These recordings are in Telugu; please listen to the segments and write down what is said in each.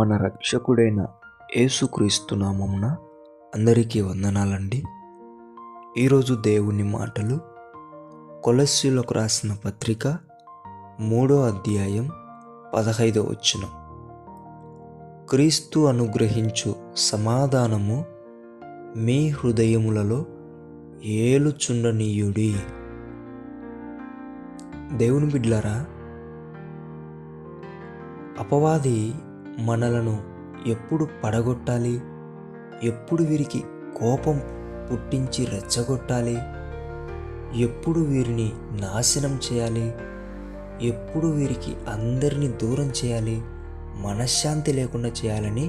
మన రక్షకుడైన యేసుక్రీస్తు నామమున అందరికీ వందనాలండి. ఈరోజు దేవుని మాటలు కొలస్సీలకు రాసిన పత్రిక 3వ అధ్యాయం 15వ వచనం. క్రీస్తు అనుగ్రహించు సమాధానము మీ హృదయములలో ఏలుచుండనీయుడి. దేవుని బిడ్డలారా, అపవాది మనలను ఎప్పుడు పడగొట్టాలి, ఎప్పుడు వీరికి కోపం పుట్టించి రెచ్చగొట్టాలి, ఎప్పుడు వీరిని నాశనం చేయాలి, ఎప్పుడు వీరికి అందరినీ దూరం చేయాలి, మనశ్శాంతి లేకుండా చేయాలని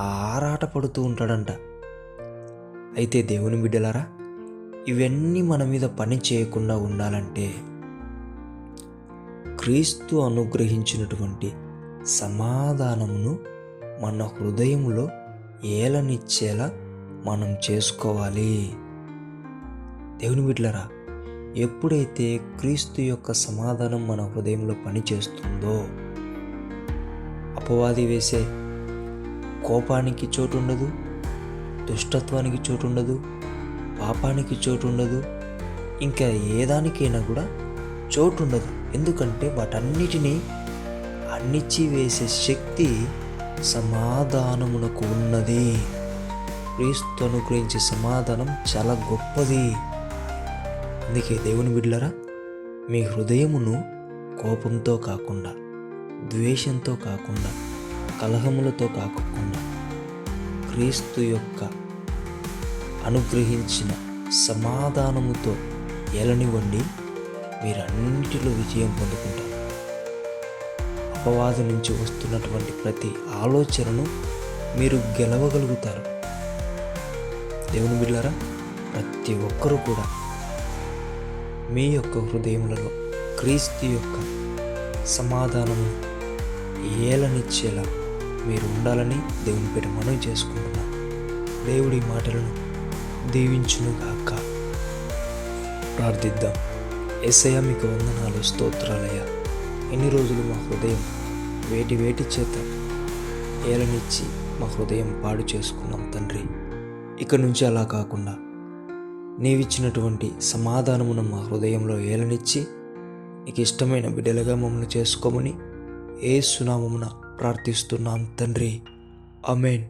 ఆరాటపడుతూ ఉంటాడంట. అయితే దేవుని బిడ్డలారా, ఇవన్నీ మన మీద పని చేయకుండా ఉండాలంటే క్రీస్తు అనుగ్రహించినటువంటి సమాధానమును మన హృదయములో ఏలనిచ్చేలా మనం చేసుకోవాలి. దేవుని బిడ్డలారా, ఎప్పుడైతే క్రీస్తు యొక్క సమాధానం మన హృదయంలో పనిచేస్తుందో అపవాది వేసే కోపానికి చోటు ఉండదు, దుష్టత్వానికి చోటు ఉండదు, పాపానికి చోటు ఉండదు, ఇంకా ఏ దానికైనా కూడా చోటు ఉండదు. ఎందుకంటే వాటన్నిటినీ అణిచి వేసే శక్తి సమాధానమునకు ఉన్నది. క్రీస్తు అనుగ్రహించే సమాధానం చాలా గొప్పది. అందుకే దేవుని బిడ్డలారా, మీ హృదయమును కోపంతో కాకుండా, ద్వేషంతో కాకుండా, కలహములతో కాకుండా క్రీస్తు యొక్క అనుగ్రహించిన సమాధానముతో ఏలనివ్వండి. మీరన్నిటిలో విజయం పొందుకుంటారు. అపవాది నుంచి వస్తున్నటువంటి ప్రతి ఆలోచనను మీరు గెలవగలుగుతారు. దేవుని బిడ్డలారా, ప్రతి ఒక్కరూ కూడా మీ యొక్క హృదయములలో క్రీస్తు యొక్క సమాధానము ఏలనిచ్చేలా మీరు ఉండాలని దేవుని పేట మనవి చేసుకుంటున్నాను. దేవుడి మాటలను దీవించునుగాక. ప్రార్థిద్దాం. యేసయ్య, మీకు వందనాలు, స్తోత్రాలయ్యా. ఎన్ని రోజులు మా హృదయం వేటి చేత ఏలనిచ్చి మా హృదయం పాడు చేసుకున్నాం తండ్రి. ఇక నుంచి అలా కాకుండా నీవిచ్చినటువంటి సమాధానమును మా హృదయంలో ఏలనిచ్చి నీకు ఇష్టమైన బిడ్డలుగా మమ్మల్ని చేసుకోమని యేసు నామమున ప్రార్థిస్తున్నాం తండ్రి. ఆమేన్.